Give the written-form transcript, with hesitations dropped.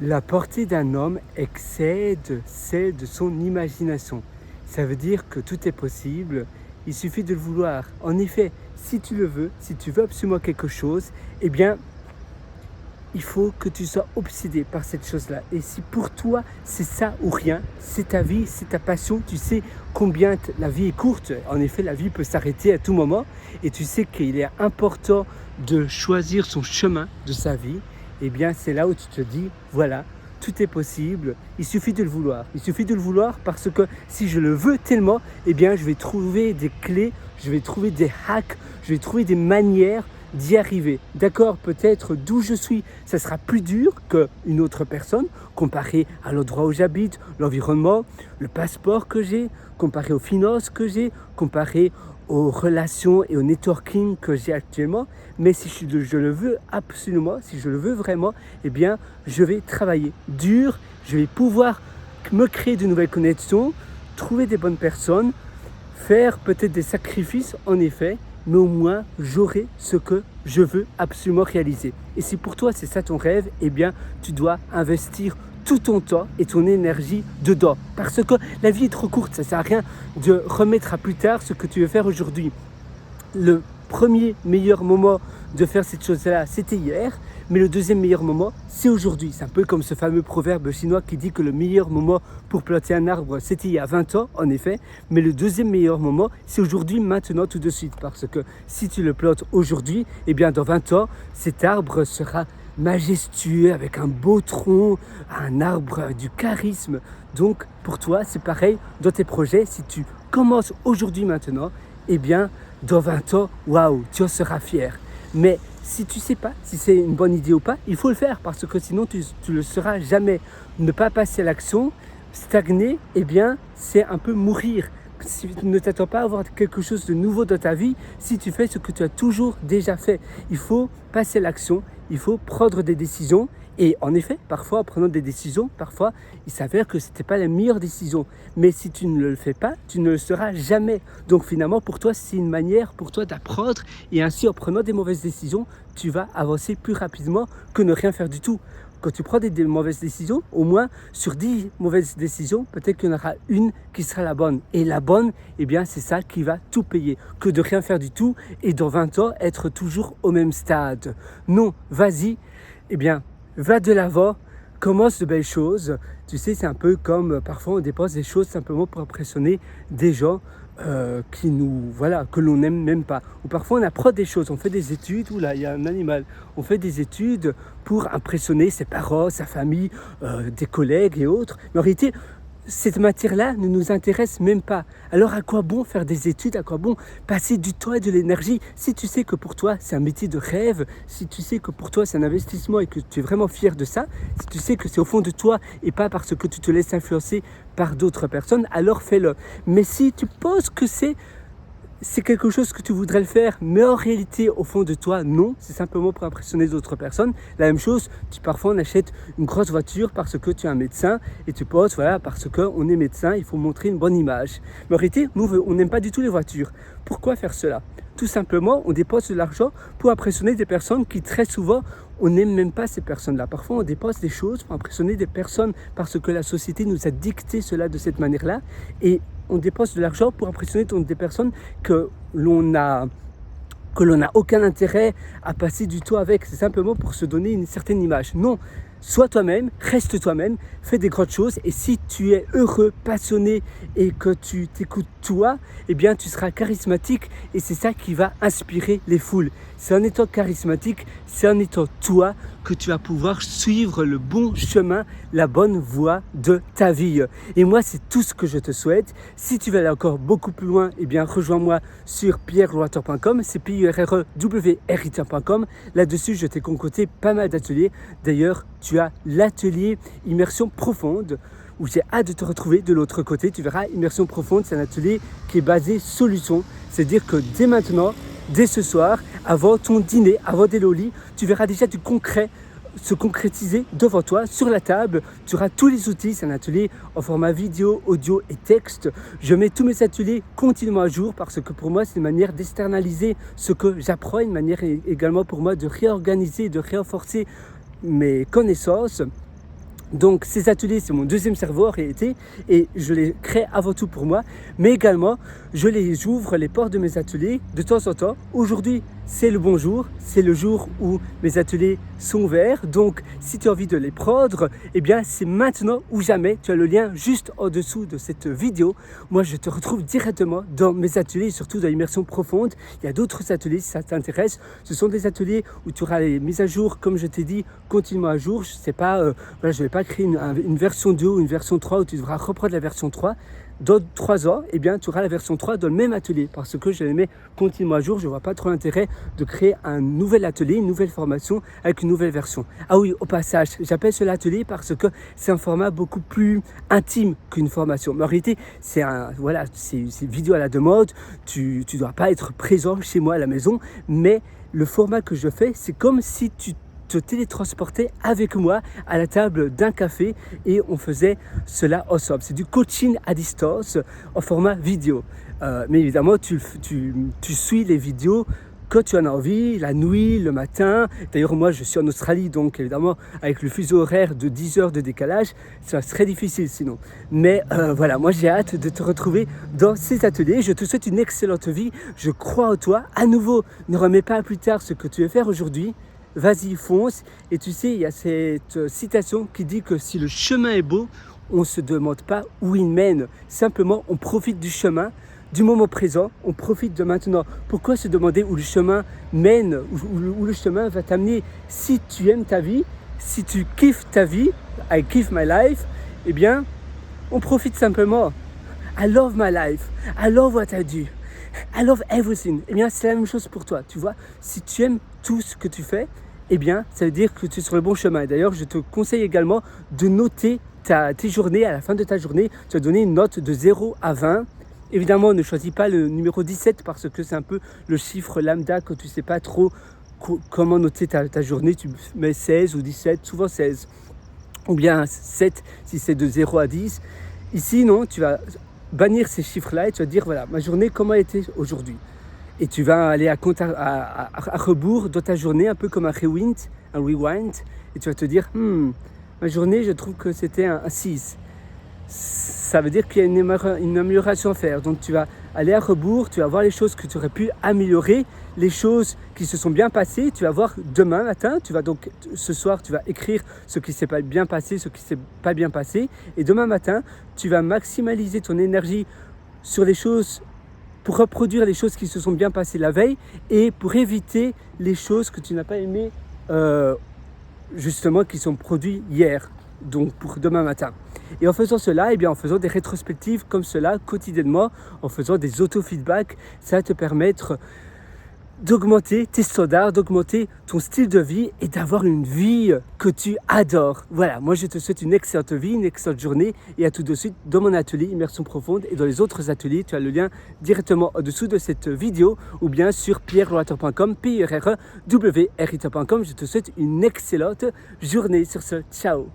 La portée d'un homme excède celle de son imagination. Ça veut dire que tout est possible, il suffit de le vouloir. En effet, si tu le veux, si tu veux absolument quelque chose, eh bien, il faut que tu sois obsédé par cette chose-là. Et si pour toi, c'est ça ou rien, c'est ta vie, c'est ta passion, tu sais combien la vie est courte. En effet, la vie peut s'arrêter à tout moment. Et tu sais qu'il est important de choisir son chemin de sa vie. Eh bien, c'est là où tu te dis, voilà, tout est possible, il suffit de le vouloir. Il suffit de le vouloir parce que si je le veux tellement, eh bien, je vais trouver des clés, je vais trouver des hacks, je vais trouver des manières d'y arriver. D'accord, peut-être d'où je suis, ça sera plus dur qu'une autre personne, comparé à l'endroit où j'habite, l'environnement, le passeport que j'ai, comparé aux finances que j'ai, comparé aux relations et au networking que j'ai actuellement. Mais si je le veux absolument, si je le veux vraiment, eh bien, je vais travailler dur, je vais pouvoir me créer de nouvelles connexions, trouver des bonnes personnes, faire peut-être des sacrifices en effet, mais au moins j'aurai ce que je veux absolument réaliser. Et si pour toi c'est ça ton rêve, eh bien tu dois investir tout ton temps et ton énergie dedans. Parce que la vie est trop courte, ça ne sert à rien de remettre à plus tard ce que tu veux faire aujourd'hui. Le premier meilleur moment de faire cette chose-là, c'était hier, mais le deuxième meilleur moment, c'est aujourd'hui. C'est un peu comme ce fameux proverbe chinois qui dit que le meilleur moment pour planter un arbre, c'était il y a 20 ans, en effet, mais le deuxième meilleur moment, c'est aujourd'hui, maintenant, tout de suite. Parce que si tu le plantes aujourd'hui, eh bien dans 20 ans, cet arbre sera majestueux, avec un beau tronc, un arbre du charisme. Donc pour toi, c'est pareil dans tes projets, si tu commences aujourd'hui, maintenant, eh bien dans 20 ans, waouh, tu en seras fier. Mais si tu ne sais pas si c'est une bonne idée ou pas, il faut le faire parce que sinon tu ne le seras jamais. Ne pas passer à l'action, stagner, eh bien c'est un peu mourir. Ne t'attends pas à avoir quelque chose de nouveau dans ta vie si tu fais ce que tu as toujours déjà fait. Il faut passer à l'action, il faut prendre des décisions. Et en effet, parfois, en prenant des décisions, parfois, il s'avère que ce n'était pas la meilleure décision. Mais si tu ne le fais pas, tu ne le seras jamais. Donc finalement, pour toi, c'est une manière pour toi d'apprendre. Et ainsi, en prenant des mauvaises décisions, tu vas avancer plus rapidement que ne rien faire du tout. Quand tu prends des mauvaises décisions, au moins sur 10 mauvaises décisions, peut-être qu'il y en aura une qui sera la bonne. Et la bonne, eh bien, c'est ça qui va tout payer. Que de rien faire du tout et dans 20 ans, être toujours au même stade. Non, vas-y, eh bien, va de l'avant, commence de belles choses. Tu sais, c'est un peu comme parfois on dépense des choses simplement pour impressionner des gens que l'on n'aime même pas. Ou parfois on apprend des choses, on fait des études, oula, il y a un animal. On fait des études pour impressionner ses parents, sa famille, des collègues et autres. Mais en réalité, cette matière-là ne nous intéresse même pas. Alors à quoi bon faire des études, à quoi bon passer du temps et de l'énergie si tu sais que pour toi c'est un métier de rêve, si tu sais que pour toi c'est un investissement et que tu es vraiment fier de ça, si tu sais que c'est au fond de toi et pas parce que tu te laisses influencer par d'autres personnes, alors fais-le. Mais si tu penses que c'est quelque chose que tu voudrais le faire, mais en réalité, au fond de toi, non, c'est simplement pour impressionner d'autres personnes. La même chose, parfois on achète une grosse voiture parce que tu es un médecin et tu penses, voilà, parce qu'on est médecin, il faut montrer une bonne image. Mais en réalité, nous, on n'aime pas du tout les voitures. Pourquoi faire cela ? Tout simplement, on dépense de l'argent pour impressionner des personnes qui, très souvent, on n'aime même pas ces personnes-là. Parfois, on dépense des choses pour impressionner des personnes parce que la société nous a dicté cela de cette manière-là. Et on dépense de l'argent pour impressionner des personnes que l'on n'a aucun intérêt à passer du temps avec. C'est simplement pour se donner une certaine image. Non, sois toi-même, reste toi-même, fais des grandes choses. Et si tu es heureux, passionné et que tu t'écoutes toi, eh bien tu seras charismatique et c'est ça qui va inspirer les foules. C'est en étant charismatique, c'est en étant toi que tu vas pouvoir suivre le bon chemin, la bonne voie de ta vie. Et moi, c'est tout ce que je te souhaite. Si tu veux aller encore beaucoup plus loin, eh bien rejoins-moi sur pierreloiter.com, c'est pierrewriter.com. Là-dessus, je t'ai concocté pas mal d'ateliers. D'ailleurs, tu as l'atelier Immersion Profonde où j'ai hâte de te retrouver de l'autre côté. Tu verras, Immersion Profonde, c'est un atelier qui est basé solution. C'est-à-dire que dès maintenant, dès ce soir, avant ton dîner, avant d'aller au lit, tu verras déjà du concret se concrétiser devant toi, sur la table. Tu auras tous les outils. C'est un atelier en format vidéo, audio et texte. Je mets tous mes ateliers continuellement à jour parce que pour moi, c'est une manière d'externaliser ce que j'apprends, une manière également pour moi de réorganiser, de renforcer mes connaissances. Donc ces ateliers, c'est mon deuxième cerveau en réalité et je les crée avant tout pour moi, mais également j'ouvre les portes de mes ateliers de temps en temps. Aujourd'hui, c'est le bon jour, c'est le jour où mes ateliers sont ouverts. Donc si tu as envie de les prendre, eh bien c'est maintenant ou jamais. Tu as le lien juste en dessous de cette vidéo. Moi, je te retrouve directement dans mes ateliers, surtout dans l'immersion profonde. Il y a d'autres ateliers si ça t'intéresse. Ce sont des ateliers où tu auras les mises à jour, comme je t'ai dit, continuellement à jour. Je sais pas, voilà, je ne vais pas créer une version 2 ou une version 3 où tu devras reprendre la version 3. Dans 3 ans, eh bien, tu auras la version 3 dans le même atelier parce que je les mets continuellement à jour. Je ne vois pas trop l'intérêt de créer un nouvel atelier, une nouvelle formation avec une nouvelle version. Ah oui, au passage, j'appelle cela atelier parce que c'est un format beaucoup plus intime qu'une formation. Mais en réalité, c'est une vidéo à la demande. Tu ne dois pas être présent chez moi à la maison, mais le format que je fais, c'est comme si tu te télétransporter avec moi à la table d'un café et on faisait cela ensemble. C'est du coaching à distance en format vidéo. Mais évidemment, tu suis les vidéos quand tu en as envie, la nuit, le matin. D'ailleurs, moi, je suis en Australie, donc évidemment, avec le fuseau horaire de 10 heures de décalage, ça serait difficile sinon. Mais voilà, moi, j'ai hâte de te retrouver dans ces ateliers. Je te souhaite une excellente vie. Je crois en toi. À nouveau, ne remets pas à plus tard ce que tu veux faire aujourd'hui. Vas-y, fonce. Et tu sais, il y a cette citation qui dit que si le chemin est beau, on ne se demande pas où il mène. Simplement, on profite du chemin, du moment présent, on profite de maintenant. Pourquoi se demander où le chemin mène, où le chemin va t'amener? Si tu aimes ta vie, si tu kiffes ta vie, I kiff my life, eh bien, on profite simplement. I love my life. I love what I do. I love everything. Eh bien, c'est la même chose pour toi, tu vois. Si tu aimes tout ce que tu fais, eh bien, ça veut dire que tu es sur le bon chemin. D'ailleurs, je te conseille également de noter tes journées. À la fin de ta journée, tu vas donner une note de 0 à 20. Évidemment, ne choisis pas le numéro 17 parce que c'est un peu le chiffre lambda que tu ne sais pas trop comment noter ta journée. Tu mets 16 ou 17, souvent 16. Ou bien 7 si c'est de 0 à 10. Ici, non, tu vas bannir ces chiffres-là et tu vas dire, voilà, ma journée, comment elle était aujourd'hui? Et tu vas aller à rebours dans ta journée, un peu comme un rewind, et tu vas te dire, ma journée, je trouve que c'était un 6. Ça veut dire qu'il y a une amélioration à faire. Donc tu vas aller à rebours, tu vas voir les choses que tu aurais pu améliorer, les choses qui se sont bien passées. Tu vas voir demain matin, ce soir, tu vas écrire ce qui s'est pas bien passé, ce qui s'est pas bien passé. Et demain matin, tu vas maximaliser ton énergie sur les choses, pour reproduire les choses qui se sont bien passées la veille et pour éviter les choses que tu n'as pas aimées, justement, qui sont produites hier, donc pour demain matin. Et en faisant cela, eh bien, en faisant des rétrospectives comme cela quotidiennement, en faisant des auto-feedbacks, ça va te permettre d'augmenter tes standards, d'augmenter ton style de vie et d'avoir une vie que tu adores. Voilà, moi je te souhaite une excellente vie, une excellente journée et à tout de suite dans mon atelier Immersion Profonde et dans les autres ateliers. Tu as le lien directement au-dessous de cette vidéo ou bien sur pierreloiter.com, pierrewriter.com. Je te souhaite une excellente journée. Sur ce, ciao.